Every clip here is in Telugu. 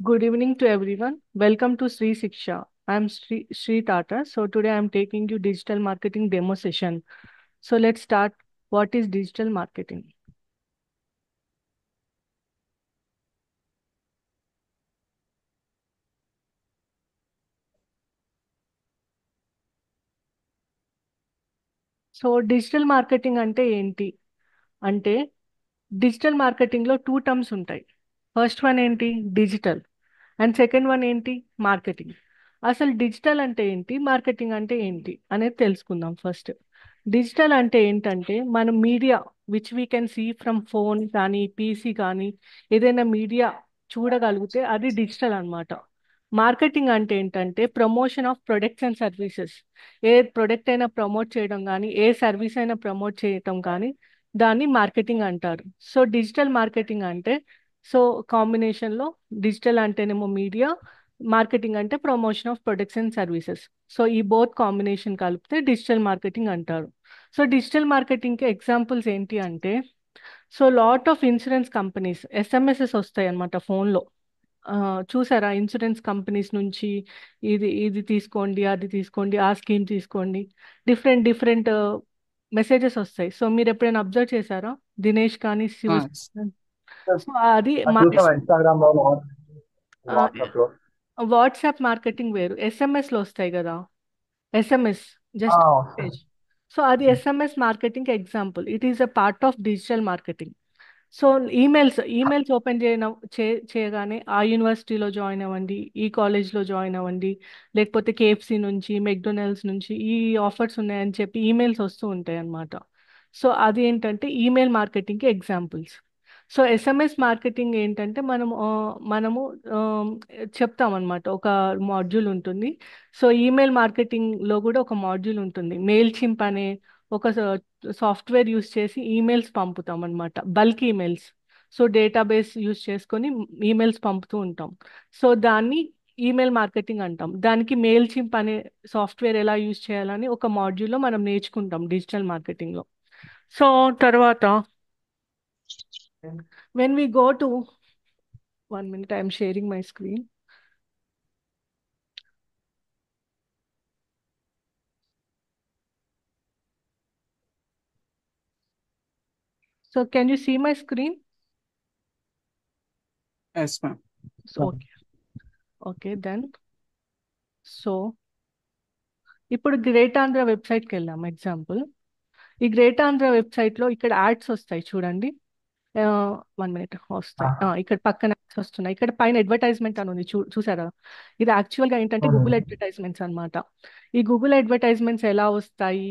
Good evening to everyone. Welcome to Sri Siksha. I'm Sri Tata. So today I'm taking you digital marketing demo session. So let's start. What is digital marketing? So digital marketing అంటే ఏంటి? అంటే డిజిటల్ మార్కెటింగ్లో టూ టర్మ్స్ ఉంటాయి. ఫస్ట్ వన్ ఏంటి? డిజిటల్. అండ్ సెకండ్ వన్ ఏంటి? మార్కెటింగ్. అసలు డిజిటల్ అంటే ఏంటి, మార్కెటింగ్ అంటే ఏంటి అనేది తెలుసుకుందాం ఫస్ట్. డిజిటల్ అంటే ఏంటంటే మనం media which we can see from phone కానీ పీసీ కానీ ఏదైనా మీడియా చూడగలిగితే అది డిజిటల్ అన్నమాట. మార్కెటింగ్ అంటే ఏంటంటే promotion of products and services. A product అయినా ప్రమోట్ చేయడం కానీ ఏ సర్వీస్ అయినా ప్రమోట్ చేయటం కానీ దాన్ని మార్కెటింగ్ అంటారు. సో డిజిటల్ మార్కెటింగ్ అంటే సో కాంబినేషన్లో డిజిటల్ అంటేనేమో మీడియా, మార్కెటింగ్ అంటే promotion of products and services. So ఈ బోత్ కాంబినేషన్ కలిపితే డిజిటల్ మార్కెటింగ్ అంటారు. సో డిజిటల్ మార్కెటింగ్కి ఎగ్జాంపుల్స్ ఏంటి అంటే so lot of insurance companies SMSs వస్తాయి అన్నమాట ఫోన్లో. చూసారా? ఇన్సూరెన్స్ కంపెనీస్ నుంచి ఇది ఇది తీసుకోండి, అది తీసుకోండి, ఆ స్కీమ్ తీసుకోండి, డిఫరెంట్ డిఫరెంట్ మెసేజెస్ వస్తాయి. సో మీరు ఎప్పుడైనా అబ్జర్వ్ చేశారా? దినేష్ కానీ శివ. Yes. సో అది అది చూసాం ఇన్స్టాగ్రామ్ లో వాట్సాప్ లో. వాట్సాప్ మార్కెటింగ్ వేరు, ఎస్ఎంఎస్లో వస్తాయి కదా, ఎస్ఎంఎస్ ఆ, జస్ట్ మెసేజ్. సో అది SMS marketing example. It is a part of digital marketing. So emails open చేయగానే ఆ యూనివర్సిటీలో జాయిన్ అవ్వండి, ఈ కాలేజ్లో జాయిన్ అవ్వండి, లేకపోతే కేఎఫ్సి నుంచి మెక్డొనాల్డ్స్ నుంచి ఈ ఆఫర్స్ ఉన్నాయని చెప్పి ఈమెయిల్స్ వస్తూ ఉంటాయి అన్నమాట. సో అది ఏంటంటే ఈమెయిల్ మార్కెటింగ్కి ఎగ్జాంపుల్స్. సో ఎస్ఎంఎస్ మార్కెటింగ్ ఏంటంటే మనము ఆ, చెప్తామన్నమాట, ఒక మాడ్యూల్ ఉంటుంది. సో ఈమెయిల్ మార్కెటింగ్లో కూడా ఒక మాడ్యూల్ ఉంటుంది. మెయిల్ చింప్ అనే ఒక సాఫ్ట్వేర్ యూస్ చేసి ఈమెయిల్స్ పంపుతాం అనమాట, bulk emails. So database use చేసుకొని ఈమెయిల్స్ పంపుతూ ఉంటాం. సో దాన్ని ఈమెయిల్ మార్కెటింగ్ అంటాం. దానికి మెయిల్ చింప్ అనే సాఫ్ట్వేర్ ఎలా యూస్ చేయాలని ఒక మాడ్యూల్లో మనం నేర్చుకుంటాం డిజిటల్ మార్కెటింగ్లో. సో తర్వాత when we go to 1 minute, I'm sharing my screen. So can you see my screen? Yes, ma'am. So okay then. So ఇప్పుడు గ్రేట్ ఆంధ్ర వెబ్సైట్కి వెళ్దాం ఎగ్జాంపుల్. ఈ గ్రేట్ ఆంధ్ర వెబ్సైట్లో ఇక్కడ యాడ్స్ వస్తాయి చూడండి. 1 మినిట్ వస్తాయి. ఇక్కడ పక్కన యాడ్స్ వస్తున్నాయి. ఇక్కడ పైన అడ్వర్టైజ్మెంట్ అని ఉంది, చూసారా? ఇది యాక్చువల్గా ఏంటంటే గూగుల్ అడ్వర్టైజ్మెంట్స్ అన్నమాట. ఈ గూగుల్ అడ్వర్టైజ్మెంట్స్ ఎలా వస్తాయి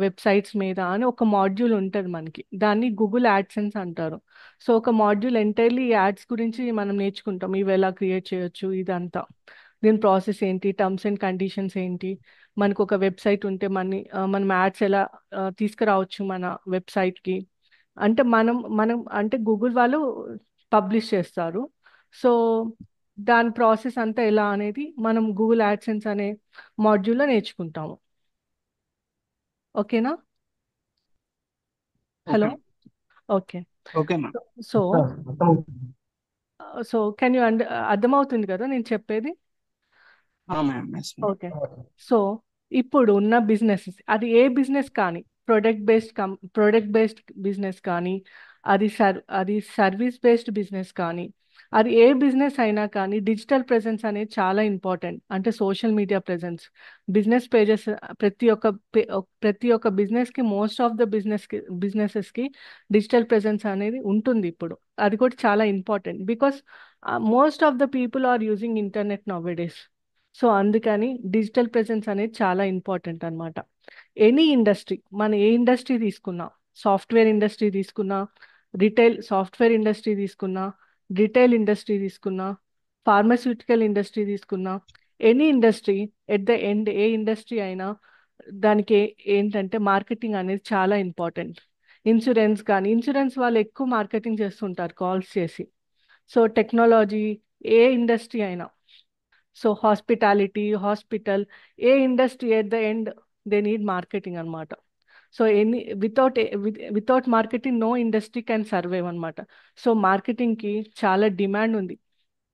వెబ్సైట్స్ మీద అని ఒక మాడ్యూల్ ఉంటుంది మనకి, దాన్ని గూగుల్ యాడ్సెన్స్ అంటారు. సో ఒక మాడ్యూల్ ఎంటైర్లీ యాడ్స్ గురించి మనం నేర్చుకుంటాం, ఇవి ఎలా క్రియేట్ చేయొచ్చు ఇదంతా, దీని ప్రాసెస్ ఏంటి, టర్మ్స్ అండ్ కండిషన్స్ ఏంటి, మనకు ఒక వెబ్సైట్ ఉంటే మనం యాడ్స్ ఎలా తీసుకురావచ్చు మన వెబ్సైట్కి. అంటే మనం అంటే గూగుల్ వాళ్ళు పబ్లిష్ చేస్తారు. సో దాని ప్రాసెస్ అంతా ఎలా అనేది మనం గూగుల్ యాడ్సెన్స్ అనే మాడ్యూల్లో నేర్చుకుంటాము. ఓకేనా? Hello. Okay, ma'am. Okay. Okay, ma'am. So మొత్తం సో కెన్ యూ అర్థమవుతుంది కదా నేను చెప్పేది? Ma'am. Yes, ma'am. Okay. So ఇప్పుడు ఉన్న బిజినెస్, అది ఏ బిజినెస్ కానీ, ప్రొడక్ట్ బేస్డ్ బిజినెస్ కానీ, అది సర్వీస్ బేస్డ్ బిజినెస్ కానీ, అది ఏ బిజినెస్ అయినా కానీ డిజిటల్ ప్రెజెన్స్ అనేది చాలా ఇంపార్టెంట్. అంటే social media presence, business pages, ప్రతి ఒక్క బిజినెస్కి, మోస్ట్ ఆఫ్ ద బిజినెసెస్కి డిజిటల్ ప్రెజెన్స్ అనేది ఉంటుంది ఇప్పుడు. అది కూడా చాలా important because most of the people are using internet nowadays. So అందుకని డిజిటల్ ప్రెజెన్స్ అనేది చాలా ఇంపార్టెంట్ అన్నమాట. ఎనీ ఇండస్ట్రీ, మన ఏ ఇండస్ట్రీ తీసుకున్నా, సాఫ్ట్వేర్ ఇండస్ట్రీ తీసుకున్నా, సాఫ్ట్వేర్ ఇండస్ట్రీ తీసుకున్నా, రిటైల్ ఇండస్ట్రీ తీసుకున్నా, ఫార్మస్యూటికల్ ఇండస్ట్రీ తీసుకున్నా, any industry, at the end ఏ ఇండస్ట్రీ అయినా దానికి ఏంటంటే మార్కెటింగ్ అనేది చాలా ఇంపార్టెంట్. ఇన్సూరెన్స్ వాళ్ళు ఎక్కువ మార్కెటింగ్ చేస్తుంటారు కాల్స్ చేసి. సో టెక్నాలజీ, ఏ ఇండస్ట్రీ అయినా, సో హాస్పిటల్, ఏ industry at the end they need marketing అనమాట. So without marketing no industry can survive అనమాట. సో మార్కెటింగ్కి చాలా డిమాండ్ ఉంది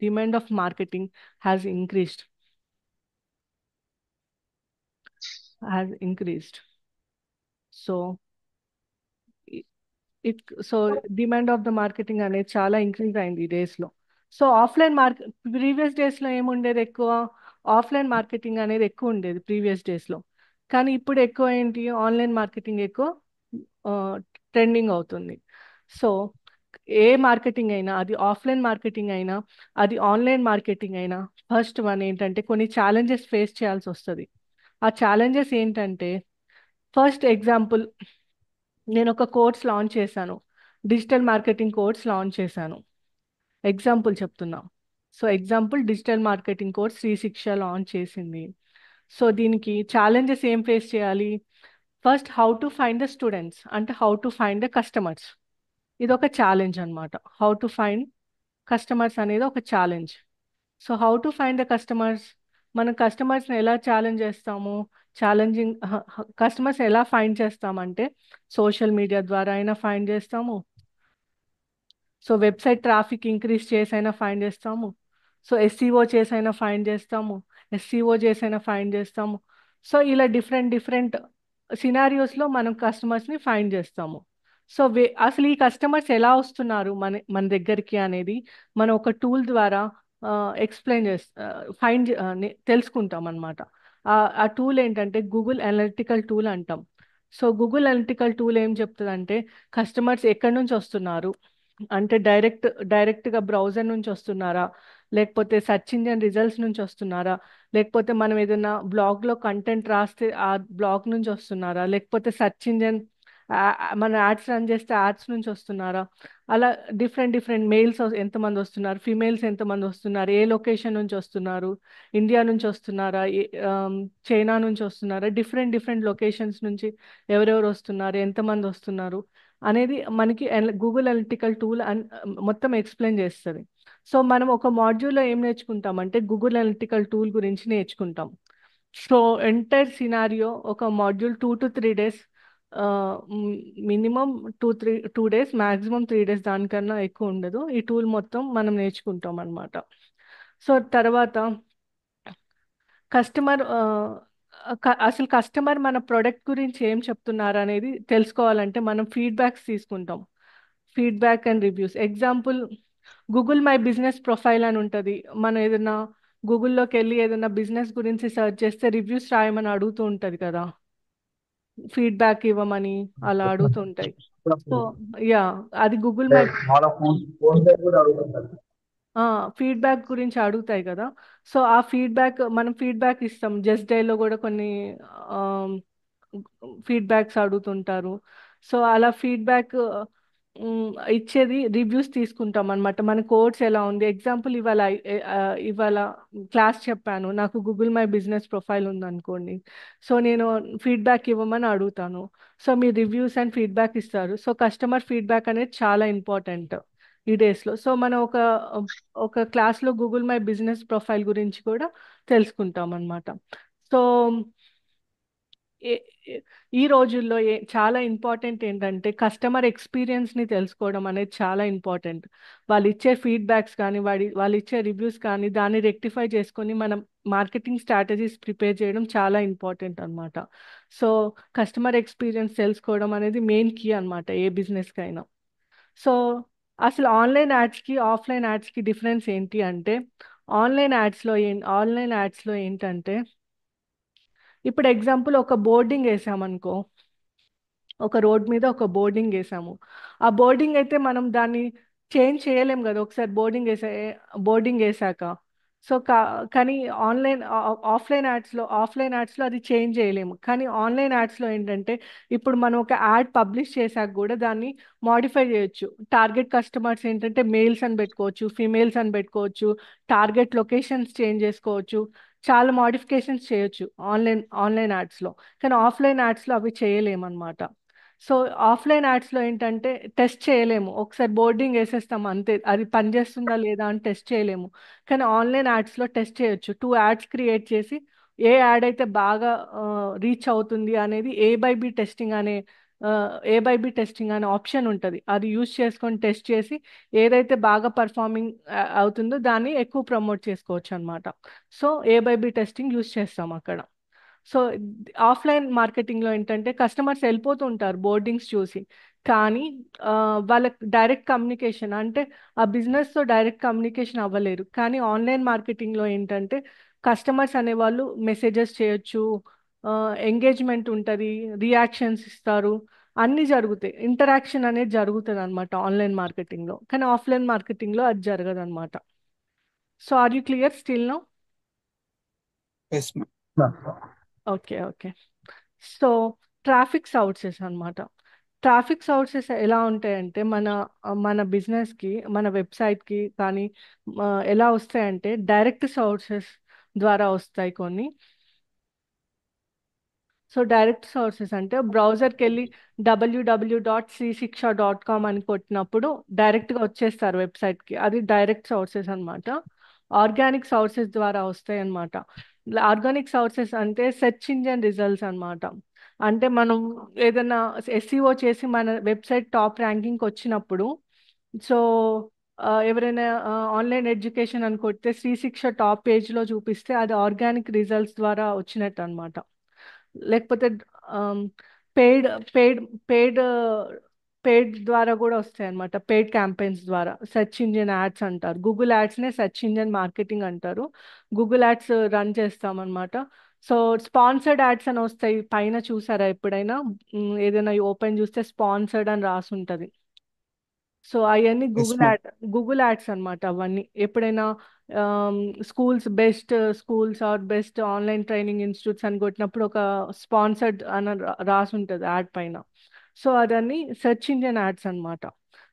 demand of marketing has increased. So so demand of the marketing అనేది చాలా ఇంక్రీజ్ అయింది ఈ డేస్లో. సో ఆఫ్లైన్ ప్రీవియస్ డేస్లో ఏముండేది, ఎక్కువ ఆఫ్లైన్ మార్కెటింగ్ అనేది ఎక్కువ ఉండేది ప్రీవియస్ డేస్లో. కానీ ఇప్పుడు ఎక్కువ ఏంటి, ఆన్లైన్ మార్కెటింగ్ ఎక్కువ ట్రెండింగ్ అవుతుంది. సో ఏ మార్కెటింగ్ అయినా, అది ఆఫ్లైన్ మార్కెటింగ్ అయినా, అది ఆన్లైన్ మార్కెటింగ్ అయినా, ఫస్ట్ వన్ ఏంటంటే కొన్ని ఛాలెంజెస్ ఫేస్ చేయాల్సి వస్తుంది. ఆ ఛాలెంజెస్ ఏంటంటే, ఫస్ట్ ఎగ్జాంపుల్, నేను ఒక కోర్స్ లాంచ్ చేశాను, డిజిటల్ మార్కెటింగ్ కోర్స్ లాంచ్ చేశాను. ఎగ్జాంపుల్ చెప్తున్నా. So example, digital marketing course Shri Shiksha launch చేసింది. సో దీనికి ఛాలెంజెస్ ఏం ఫేస్ చేయాలి? First, how to find the students, అంటే how to find the customers. ఇది ఒక ఛాలెంజ్ అనమాట. హౌ టు ఫైండ్ కస్టమర్స్ అనేది ఒక challenge. So how to find the customers, మనం కస్టమర్స్ని ఎలా ఛాలెంజ్ చేస్తాము, కస్టమర్స్ ఎలా ఫైండ్ చేస్తామంటే సోషల్ మీడియా ద్వారా అయినా ఫైండ్ చేస్తాము, సో వెబ్సైట్ ట్రాఫిక్ ఇంక్రీజ్ చేసైనా ఫైండ్ చేస్తాము, సో ఎస్సీఓ చేసైనా ఫైండ్ చేస్తాము, ఎస్సీఓ చేసైనా ఫైండ్ చేస్తాము. సో ఇలా డిఫరెంట్ డిఫరెంట్ సినారియోస్లో మనం కస్టమర్స్ని ఫైండ్ చేస్తాము. సో అసలు ఈ కస్టమర్స్ ఎలా వస్తున్నారు మన మన దగ్గరికి అనేది మనం ఒక టూల్ ద్వారా ఎక్స్ప్లెయిన్ తెలుసుకుంటాం అనమాట. ఆ టూల్ ఏంటంటే గూగుల్ అనలిటికల్ టూల్ అంటాం. సో గూగుల్ అనలిటికల్ టూల్ ఏం చెప్తుందంటే, కస్టమర్స్ ఎక్కడి నుంచి వస్తున్నారు అంటే డైరెక్ట్గా బ్రౌజర్ నుంచి వస్తున్నారా, లేకపోతే సెర్చ్ ఇంజిన్ రిజల్ట్స్ నుంచి వస్తున్నారా, లేకపోతే మనం ఏదైనా బ్లాగ్లో కంటెంట్ రాస్తే ఆ బ్లాగ్ నుంచి వస్తున్నారా, లేకపోతే సెర్చ్ ఇంజిన్ మన యాడ్స్ రన్ చేస్తే యాడ్స్ నుంచి వస్తున్నారా, అలా డిఫరెంట్ డిఫరెంట్ మెయిల్స్ ఎంతమంది వస్తున్నారు, ఫీమేల్స్ ఎంతమంది వస్తున్నారు, ఏ లొకేషన్ నుంచి వస్తున్నారు, ఇండియా నుంచి వస్తున్నారా, చైనా నుంచి వస్తున్నారా, డిఫరెంట్ డిఫరెంట్ లొకేషన్స్ నుంచి ఎవరెవరు వస్తున్నారు, ఎంతమంది వస్తున్నారు అనేది మనకి గూగుల్ అనలిటికల్ టూల్ మొత్తం ఎక్స్ప్లెయిన్ చేస్తుంది. సో మనం ఒక మాడ్యూల్లో ఏం నేర్చుకుంటామంటే గూగుల్ అనలిటికల్ టూల్ గురించి నేర్చుకుంటాం. సో ఎంటైర్ సినారియో ఒక module 2 to 3 days, minimum 2 days, maximum 3 days, దానికన్నా ఎక్కువ ఉండదు. ఈ టూల్ మొత్తం మనం నేర్చుకుంటాం అనమాట. సో తర్వాత కస్టమర్ అసలు కస్టమర్ మన ప్రోడక్ట్ గురించి ఏం చెప్తున్నారు అనేది తెలుసుకోవాలంటే మనం ఫీడ్బ్యాక్స్ తీసుకుంటాం. Feedback and reviews. Example, Google my business profile అని ఉంటుంది. మనం ఏదైనా గూగుల్లోకి వెళ్ళి ఏదైనా బిజినెస్ గురించి సెర్చ్ చేస్తే రివ్యూస్ రాయమని అడుగుతూ ఉంటుంది కదా, ఫీడ్బ్యాక్ ఇవ్వమని అలా అడుగుతుంటాయి. సో యా, అది గూగుల్ మై వాళ్ళ ఫోన్ పే కూడా అడుగుతుంటారు. ఫీడ్బ్యాక్ గురించి అడుగుతాయి కదా. సో ఆ ఫీడ్బ్యాక్ మనం ఫీడ్బ్యాక్ ఇస్తాం. జస్ట్ డైలో కూడా కొన్ని ఫీడ్బ్యాక్స్ అడుగుతుంటారు. సో అలా ఫీడ్బ్యాక్ ఇచ్చేది రివ్యూస్ తీసుకుంటాం అనమాట. మన కోర్స్ ఎలా ఉంది, ఎగ్జాంపుల్ ఇవాళ క్లాస్ చెప్పాను, నాకు గూగుల్ మై బిజినెస్ ప్రొఫైల్ ఉందనుకోండి. సో నేను ఫీడ్బ్యాక్ ఇవ్వమని అడుగుతాను. So me reviews and feedback ఇస్తారు. సో కస్టమర్ ఫీడ్బ్యాక్ అనేది చాలా ఇంపార్టెంట్ ఈ డేస్లో. సో మనం ఒక క్లాస్లో గూగుల్ మై బిజినెస్ ప్రొఫైల్ గురించి కూడా తెలుసుకుంటాం అనమాట. సో ఈ రోజుల్లో చాలా ఇంపార్టెంట్ ఏంటంటే కస్టమర్ ఎక్స్పీరియన్స్ని తెలుసుకోవడం అనేది చాలా ఇంపార్టెంట్. వాళ్ళు ఇచ్చే ఫీడ్బ్యాక్స్ కానీ వాళ్ళు ఇచ్చే రివ్యూస్ కానీ దాన్ని రెక్టిఫై చేసుకొని మనం మార్కెటింగ్ స్ట్రాటజీస్ ప్రిపేర్ చేయడం చాలా ఇంపార్టెంట్ అనమాట. సో కస్టమర్ ఎక్స్పీరియన్స్ తెలుసుకోవడం అనేది మెయిన్ కీ అనమాట ఏ బిజినెస్కి అయినా. సో అసలు ఆన్లైన్ యాడ్స్కి ఆఫ్లైన్ యాడ్స్కి డిఫరెన్స్ ఏంటి అంటే, ఆన్లైన్ యాడ్స్లో ఏంటంటే, ఇప్పుడు ఎగ్జాంపుల్ ఒక బోర్డింగ్ వేసామనుకో, ఒక రోడ్ మీద ఒక బోర్డింగ్ వేసాము. ఆ బోర్డింగ్ అయితే మనం దాన్ని చేంజ్ చేయలేం కదా ఒకసారి బోర్డింగ్ వేసాక. సో కానీ ఆఫ్లైన్ యాడ్స్లో అది చేంజ్ చేయలేము. కానీ ఆన్లైన్ యాడ్స్లో ఏంటంటే, ఇప్పుడు మనం ఒక యాడ్ పబ్లిష్ చేశాక కూడా దాన్ని మాడిఫై చేయొచ్చు. టార్గెట్ కస్టమర్స్ ఏంటంటే మేల్స్ అని పెట్టుకోవచ్చు, ఫీమేల్స్ అని పెట్టుకోవచ్చు, టార్గెట్ లొకేషన్స్ చేంజ్ చేసుకోవచ్చు, చాలా మాడిఫికేషన్స్ చేయొచ్చు ఆన్లైన్ యాడ్స్లో. కానీ ఆఫ్లైన్ యాడ్స్లో అవి చేయలేమన్నమాట. సో ఆఫ్లైన్ యాడ్స్లో ఏంటంటే టెస్ట్ చేయలేము. ఒకసారి బోర్డింగ్ వేసేస్తాం అంతే, అది పనిచేస్తుందా లేదా అని టెస్ట్ చేయలేము. కానీ ఆన్లైన్ యాడ్స్లో టెస్ట్ చేయొచ్చు. 2 యాడ్స్ క్రియేట్ చేసి ఏ యాడ్ అయితే బాగా రీచ్ అవుతుంది అనేది A/B టెస్టింగ్ అనే A/B టెస్టింగ్ అనే ఆప్షన్ ఉంటుంది. అది యూజ్ చేసుకొని టెస్ట్ చేసి ఏదైతే బాగా పర్ఫార్మింగ్ అవుతుందో దాన్ని ఎక్కువ ప్రమోట్ చేసుకోవచ్చు అనమాట. సో A/B టెస్టింగ్ యూజ్ చేస్తాం అక్కడ. సో ఆఫ్లైన్ మార్కెటింగ్లో ఏంటంటే కస్టమర్స్ వెళ్ళిపోతూ ఉంటారు బోర్డింగ్స్ చూసి, కానీ వాళ్ళకి డైరెక్ట్ కమ్యూనికేషన్ అంటే ఆ బిజినెస్తో డైరెక్ట్ కమ్యూనికేషన్ అవ్వలేరు. కానీ ఆన్లైన్ మార్కెటింగ్లో ఏంటంటే కస్టమర్స్ అనేవాళ్ళు మెసేజెస్ చేయొచ్చు, ఎంగేజ్మెంట్ ఉంటుంది, రియాక్షన్స్ ఇస్తారు, అన్నీ జరుగుతాయి. ఇంటరాక్షన్ అనేది జరుగుతుంది అనమాట ఆన్లైన్ మార్కెటింగ్లో, కానీ ఆఫ్లైన్ మార్కెటింగ్లో అది జరగదు అనమాట. So are you clear still now? Yes ma'am. Okay okay. So traffic sources అన్నమాట. ట్రాఫిక్ సోర్సెస్ ఎలా ఉంటాయంటే మన బిజినెస్కి, మన వెబ్సైట్కి కానీ ఎలా వస్తాయంటే డైరెక్ట్ సోర్సెస్ ద్వారా వస్తాయి కొన్ని. సో డైరెక్ట్ సోర్సెస్ అంటే బ్రౌజర్కి వెళ్ళి www.srishiksha.com అని కొట్టినప్పుడు డైరెక్ట్గా వచ్చేస్తారు వెబ్సైట్కి, అది డైరెక్ట్ సోర్సెస్ అన్నమాట. ఆర్గానిక్ సోర్సెస్ ద్వారా వస్తాయి అన్నమాట. ఆర్గానిక్ సోర్సెస్ అంటే సెర్చ్ ఇంజిన్ రిజల్ట్స్ అన్నమాట. అంటే మనం ఏదైనా SEO చేసి మన వెబ్సైట్ టాప్ ర్యాంకింగ్కి వచ్చినప్పుడు, సో ఎవరైనా ఆన్లైన్ ఎడ్యుకేషన్ అని కొడితే శ్రీశిక్ష టాప్ పేజ్లో చూపిస్తే అది ఆర్గానిక్ రిజల్ట్స్ ద్వారా వచ్చినట్టు అనమాట. లేకపోతే పెయిడ్ పెయిడ్ పెయిడ్ పెయిడ్ ద్వారా కూడా వస్తాయి అన్నమాట. పెయిడ్ క్యాంపెయిన్స్ ద్వారా సెర్చ్ ఇంజిన్ యాడ్స్ అంటారు. గూగుల్ యాడ్స్నే సెర్చ్ ఇంజిన్ మార్కెటింగ్ అంటారు. గూగుల్ యాడ్స్ రన్ చేస్తామన్నమాట. సో స్పాన్సర్డ్ యాడ్స్ అని వస్తాయి పైన, చూసారా ఎప్పుడైనా? ఏదైనా ఓపెన్ చూస్తే స్పాన్సర్డ్ అని రాసి ఉంటుంది. సో అవన్నీ ఎస్ మ్యామ్. గూగుల్ యాడ్స్ అన్నమాట. అవన్నీ ఎప్పుడైనా schools are best online training institutes అని కొట్టినప్పుడు ఒక స్పాన్సర్డ్ అని రాసి ఉంటుంది యాడ్ పైన. సో అదన్నీ సెర్చ్ ఇంజిన్ యాడ్స్ అన్నమాట.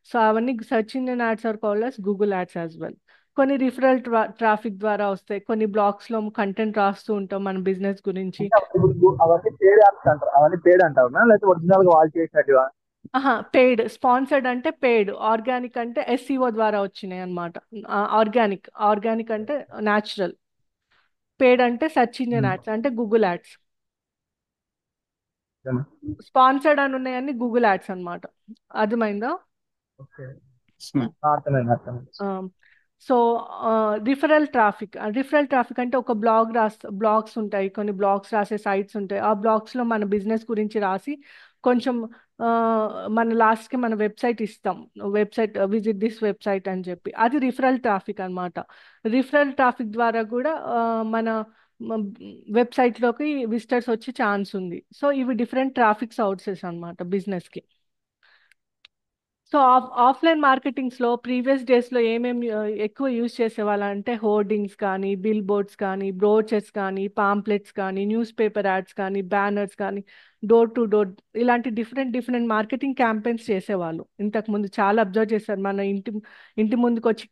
సో అవన్నీ search engine ads are called as Google ads as well. కొన్ని రిఫరల్ ట్రాఫిక్ ద్వారా వస్తాయి. కొన్ని బ్లాగ్స్లో కంటెంట్ రాస్తూ ఉంటాం మన బిజినెస్ గురించి. అవన్నీ పేడ్ యాప్స్ అంటారు, అవన్నీ పేడ్ అంటారు లేకపోతే ఒరిజినల్ గా వాళ్ళు చేసినట్టుగా? పెయిడ్. స్పాన్సర్డ్ అంటే పెయిడ్, ఆర్గానిక్ అంటే SEO ద్వారా వచ్చినాయి అన్నమాట. ఆర్గానిక్ అంటే న్యాచురల్, పెయిడ్ అంటే సెర్చ్ ఇంజిన్ యాడ్స్ అంటే గూగుల్ యాడ్స్. స్పాన్సర్డ్ అని ఉన్నాయన్నీ గూగుల్ యాడ్స్ అన్నమాట. అర్థమైందా? Okay, yes ma'am. అర్థమైంది అర్థమైంది. సో రిఫరల్ ట్రాఫిక్ అంటే ఒక బ్లాగ్స్ ఉంటాయి, కొన్ని బ్లాగ్స్ రాసే సైట్స్ ఉంటాయి. ఆ బ్లాగ్స్లో మన బిజినెస్ గురించి రాసి కొంచెం మన లాస్ట్కి మన వెబ్సైట్ ఇస్తాం, వెబ్సైట్ విజిట్ దిస్ వెబ్సైట్ అని చెప్పి, అది రిఫరల్ ట్రాఫిక్ అన్నమాట. రిఫరల్ ట్రాఫిక్ ద్వారా కూడా మన వెబ్సైట్లోకి విజిటర్స్ వచ్చే ఛాన్స్ ఉంది. సో ఇవి డిఫరెంట్ ట్రాఫిక్ సోర్సెస్ అన్నమాట బిజినెస్కి. సో ఆఫ్లైన్ మార్కెటింగ్స్లో ప్రీవియస్ డేస్లో ఏమేమి ఎక్కువ యూజ్ చేసేవాళ్ళ అంటే హోర్డింగ్స్ కానీ, బిల్ బోర్డ్స్ కానీ, బ్రోచర్స్ కానీ, పాంప్లెట్స్ కానీ, న్యూస్ పేపర్ యాడ్స్ కానీ, బ్యానర్స్ కానీ, డోర్ టు డోర్, ఇలాంటి డిఫరెంట్ మార్కెటింగ్ క్యాంపెయిన్స్ చేసేవాళ్ళు. ఇంతకుముందు చాలా అబ్జర్వ్ చేశారు, మన ఇంటి ముందుకు వచ్చి